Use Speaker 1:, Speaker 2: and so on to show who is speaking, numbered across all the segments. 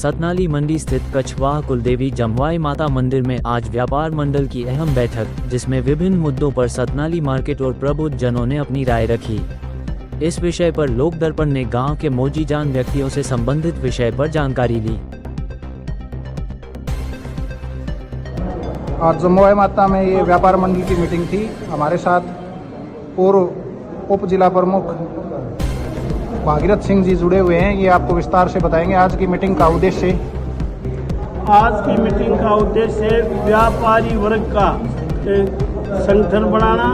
Speaker 1: सतनाली मंडी स्थित कछवाह कुलदेवी जमवाई माता मंदिर में आज व्यापार मंडल की अहम बैठक, जिसमें विभिन्न मुद्दों पर सतनाली मार्केट और प्रबुद्ध जनों ने अपनी राय रखी। इस विषय पर लोक दर्पण ने गांव के मोजीजान व्यक्तियों से संबंधित विषय पर जानकारी ली।
Speaker 2: आज जमवाई माता में ये व्यापार मंडल की मीटिंग थी। हमारे साथ पूर्व उप जिला प्रमुख भागीरथ सिंह जी जुड़े हुए हैं। ये आपको विस्तार से बताएंगे आज की मीटिंग का उद्देश्य।
Speaker 3: आज की मीटिंग का उद्देश्य व्यापारी वर्ग का संगठन बनाना,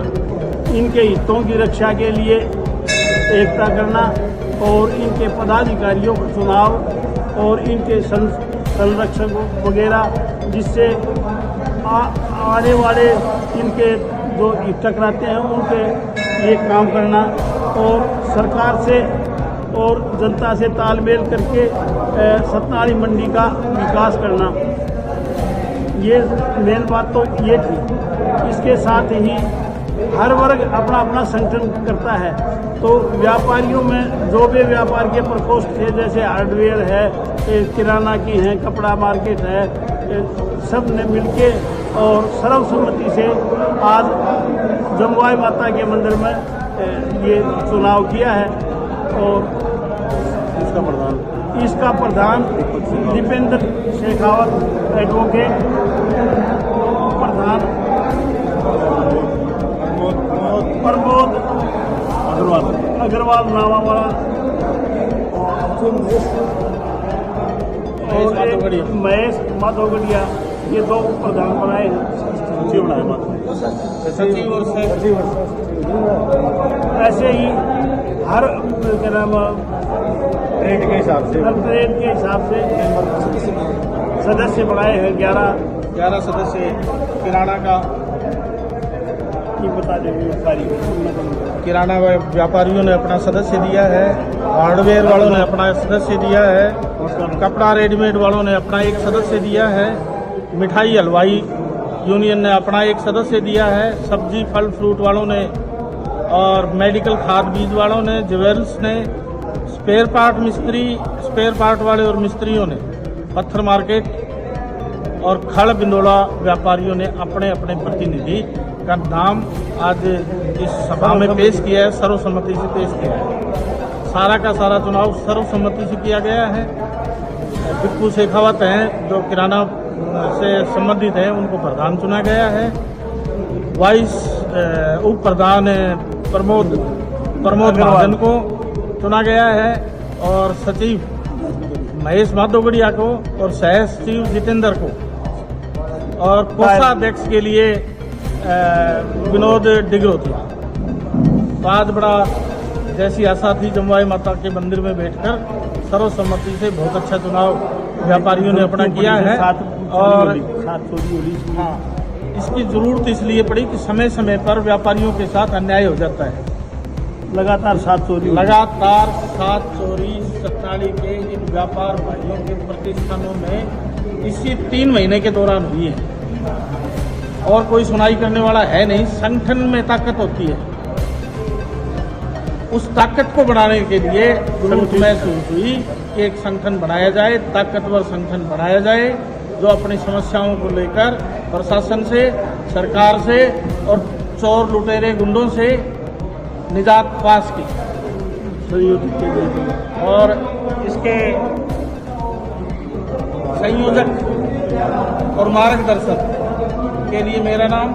Speaker 3: इनके हितों की रक्षा के लिए एकता करना और इनके पदाधिकारियों का चुनाव और इनके संरक्षकों वगैरह, जिससे आने वाले इनके जो टकराते हैं उनके लिए काम करना और सरकार से और जनता से तालमेल करके सतनाली मंडी का विकास करना, ये मेन बात तो ये थी। इसके साथ ही हर वर्ग अपना अपना संगठन करता है, तो व्यापारियों में जो भी व्यापार के प्रकोष्ठ थे, जैसे हार्डवेयर है, किराना की है, कपड़ा मार्केट है, सब ने मिलके और सर्वसम्मति से आज जमवाई माता के मंदिर में ये चुनाव किया है। और इसका प्रधान दीपेंद्र शेखावत एडवोकेट, प्रधान प्रमोद अग्रवाल नामा वाला और महेश माधोगढ़िया, ये दो प्रधान बनाए हैं। सचिव और ऐसे ही हर क्या नाम ट्रेड के हिसाब से सदस्य बनाए हैं। 11 सदस्य किराना का की बता देंगे सारी।
Speaker 4: किराना व्यापारियों ने अपना सदस्य दिया है, हार्डवेयर वालों ने अपना सदस्य दिया है, कपड़ा रेडीमेड वालों ने अपना एक सदस्य दिया है, मिठाई हलवाई यूनियन ने अपना एक सदस्य दिया है, सब्जी फल फ्रूट वालों ने और मेडिकल खाद बीज वालों ने, ज्वेल्स ने, स्पेयर पार्ट वाले और मिस्त्रियों ने, पत्थर मार्केट और खड़ बिंदोला व्यापारियों ने अपने अपने प्रतिनिधि का नाम आज इस सभा में पेश किया है, सर्वसम्मति से पेश किया है। सारा का सारा चुनाव सर्वसम्मति से किया गया है। बिक्कू शेखावत हैं जो किराना से संबंधित हैं, उनको प्रधान चुना गया है। वाइस उप प्रधान प्रमोद महाजन को चुना गया है और सचिव महेश माधोगढ़िया को और सह सचिव जितेंद्र को और कोषाध्यक्ष के लिए विनोद डिग्रोथिया। तो आज बड़ा जैसी आशा थी जमवाई माता के मंदिर में बैठकर सर्वसम्मति से बहुत अच्छा चुनाव व्यापारियों ने अपना किया है। और हाँ, इसकी जरूरत इसलिए पड़ी कि समय समय पर व्यापारियों के साथ अन्याय हो जाता है।
Speaker 3: लगातार 7 चोरी सतनाली के इन व्यापार भाइयों के प्रतिष्ठानों में इसी 3 महीने के दौरान हुई है और कोई सुनाई करने वाला है नहीं। संगठन में ताकत होती है, उस ताकत को बढ़ाने के लिए जरूरत महसूस हुई कि एक संगठन बनाया जाए, ताकतवर संगठन बनाया जाए जो अपनी समस्याओं को लेकर प्रशासन से, सरकार से और चोर लुटेरे गुंडों से निजात पास की। और इसके संयोजक और मार्गदर्शक के लिए मेरा नाम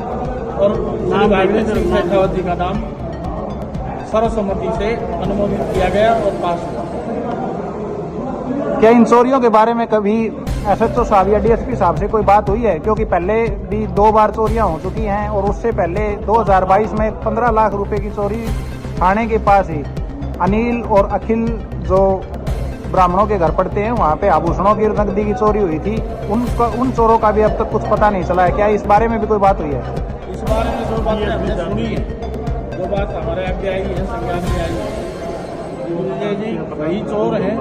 Speaker 3: और भागीरथ सिंह शेखावत जी का नाम सर्वसम्मति से अनुमोदित किया गया और पास हुआ।
Speaker 2: क्या इन चोरियों के बारे में कभी SHO साहब या DSP साहब से कोई बात हुई है? क्योंकि पहले भी 2 बार चोरियां हो चुकी हैं और उससे पहले 2022 में 15 लाख रुपए की चोरी थाने के पास ही अनिल और अखिल जो ब्राह्मणों के घर पड़ते हैं वहाँ पे आभूषणों की नकदी की चोरी हुई थी। उन चोरों का भी अब तक कुछ पता नहीं चला है। क्या इस बारे में भी कोई बात हुई है?
Speaker 4: इस बारे में जो बात हमने सुनी है, जो बात हमारे आगे आई है, संज्ञान में आई है, जी वही चोर हैं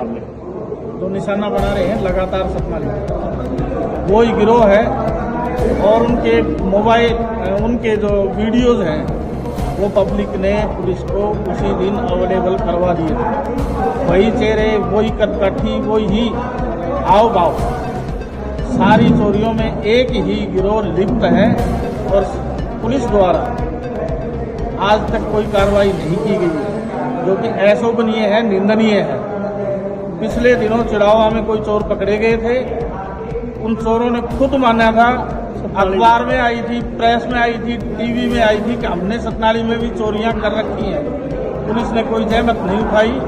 Speaker 4: जो निशाना बना रहे हैं लगातार सतनाली, वो ही गिरोह है। और उनके मोबाइल, उनके जो वीडियोज हैं वो पब्लिक ने पुलिस को उसी दिन अवेलेबल करवा दिए थे। वही चेहरे, वही कदकाठी, वही हाव भाव, सारी चोरियों में एक ही गिरोह लिप्त है और पुलिस द्वारा आज तक कोई कार्रवाई नहीं की गई है, जो कि अशोभनीय है, निंदनीय है। पिछले दिनों चिड़ावा में कोई चोर पकड़े गए थे, उन चोरों ने खुद माना था, अखबार में आई थी, प्रेस में आई थी, टीवी में आई थी कि हमने सतनाली में भी चोरियां कर रखी हैं। पुलिस ने कोई जहमत नहीं उठाई,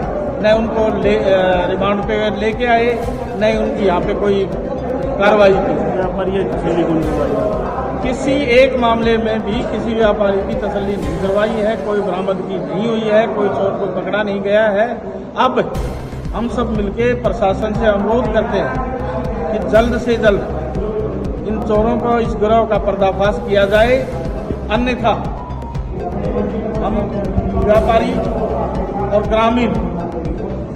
Speaker 4: न उनको रिमांड पे लेके आए, न उनकी यहाँ पे कोई कार्रवाई की। किसी एक मामले में भी किसी व्यापारी की तसल्ली नहीं करवाई है, कोई बरामदगी नहीं हुई है, कोई चोर को पकड़ा नहीं गया है। अब हम सब मिलके प्रशासन से अनुरोध करते हैं कि जल्द से जल्द इन चोरों को, इस गिरोह का पर्दाफाश किया जाए, अन्यथा हम व्यापारी और ग्रामीण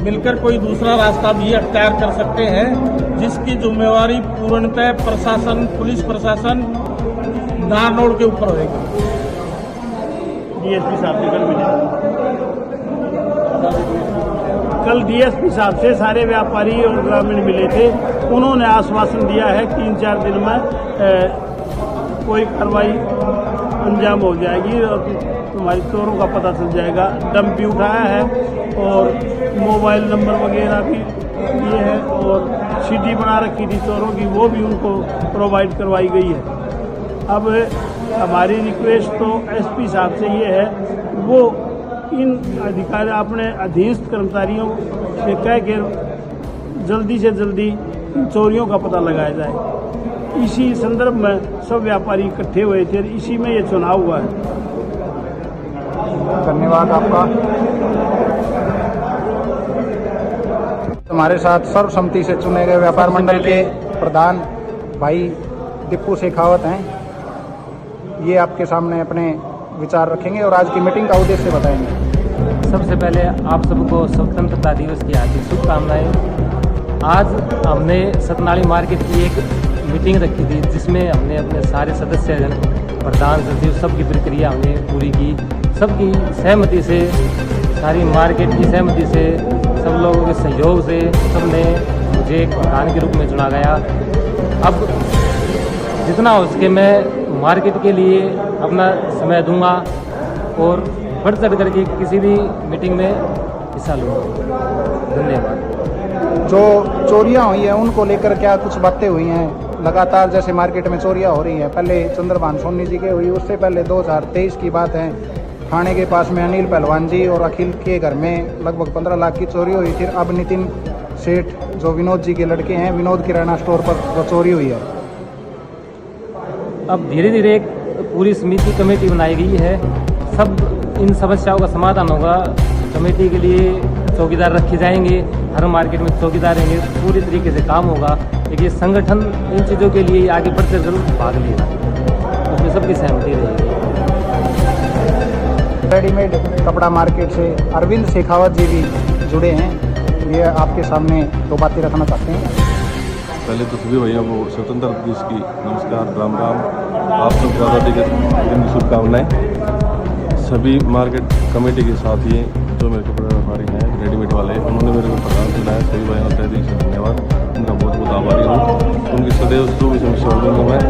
Speaker 4: मिलकर कोई दूसरा रास्ता भी अख्तियार कर सकते हैं, जिसकी जिम्मेवारी पूर्णतः प्रशासन, पुलिस प्रशासन नारनौल के ऊपर होगी।
Speaker 3: डीएसपी साहब से कल डीएसपी साहब से सारे व्यापारी और ग्रामीण मिले थे। उन्होंने आश्वासन दिया है 3-4 दिन में कोई कार्रवाई अंजाम हो जाएगी और तुम्हारी चोरों का पता चल जाएगा। डंप भी उठाया है और मोबाइल नंबर वगैरह भी दिए हैं और सीडी बना रखी थी चोरों की, वो भी उनको प्रोवाइड करवाई गई है। अब हमारी रिक्वेस्ट तो एसपी साहब से ये है, वो इन अधिकारी अपने अधीनस्थ कर्मचारियों से कह के जल्दी से जल्दी चोरियों का पता लगाया जाए। इसी संदर्भ में सब व्यापारी इकट्ठे हुए थे, इसी में ये चुनाव हुआ है।
Speaker 2: धन्यवाद आपका। हमारे साथ सर्वसम्मति से चुने गए व्यापार मंडल के प्रधान भाई दीपू शेखावत हैं। ये आपके सामने अपने विचार रखेंगे और आज की मीटिंग का उद्देश्य बताएंगे।
Speaker 5: सबसे पहले आप सबको स्वतंत्रता दिवस की हार्दिक शुभकामनाएं। आज हमने सतनाली मार्केट की एक मीटिंग रखी थी, जिसमें हमने अपने सारे सदस्य, प्रधान सचिव, सबकी प्रक्रिया हमने पूरी की। सबकी सहमति से, सारी मार्केट की सहमति से, सब लोगों के सहयोग से सबने मुझे एक प्रधान के रूप में चुना गया। अब जितना हो सके मैं मार्केट के लिए अपना समय दूंगा और बढ़ चढ़ करके किसी भी मीटिंग में हिस्सा लूँगा। धन्यवाद।
Speaker 2: जो चोरियां हुई हैं उनको लेकर क्या कुछ बातें हुई हैं? लगातार जैसे मार्केट में चोरियां हो रही हैं, पहले चंद्रभान सोनी जी के हुई, उससे पहले 2023 की बात है, थाने के पास में अनिल पहलवान जी और अखिल के घर में लगभग 15 लाख की चोरी हुई थी। अब नितिन सेठ जो विनोद जी के लड़के हैं, विनोद किराना स्टोर पर जो चोरी हुई है।
Speaker 5: अब धीरे धीरे एक पूरी समिति कमेटी बनाई गई है, सब इन समस्याओं का समाधान होगा। कमेटी के लिए चौकीदार रखे जाएंगे, हर मार्केट में चौकीदार रहेंगे, पूरी तरीके से काम होगा। देखिए संगठन इन चीज़ों के लिए आगे बढ़ते जरूर भाग लेगा, उसमें सबकी सहमति रहेगी।
Speaker 2: रेडीमेड कपड़ा मार्केट से अरविंद शेखावत जी भी जुड़े हैं, ये आपके सामने दो बातें रखना चाहते हैं।
Speaker 6: पहले तो सभी भैया को स्वतंत्रता दिवस की नमस्कार, राम राम। आप सब आज़ादी के दिन की शुभकामनाएं। सभी मार्केट कमेटी के साथी जो मेरे कपड़े व्यापारी हैं, रेडीमेड वाले, उन्होंने मेरे को प्रदान चुनाया। सभी भाइयों का तहे दिल से धन्यवाद, उनका बहुत बहुत आभारी हूँ। उनकी सदैव जो भी समस्या होगी मैं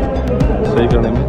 Speaker 6: सही करने में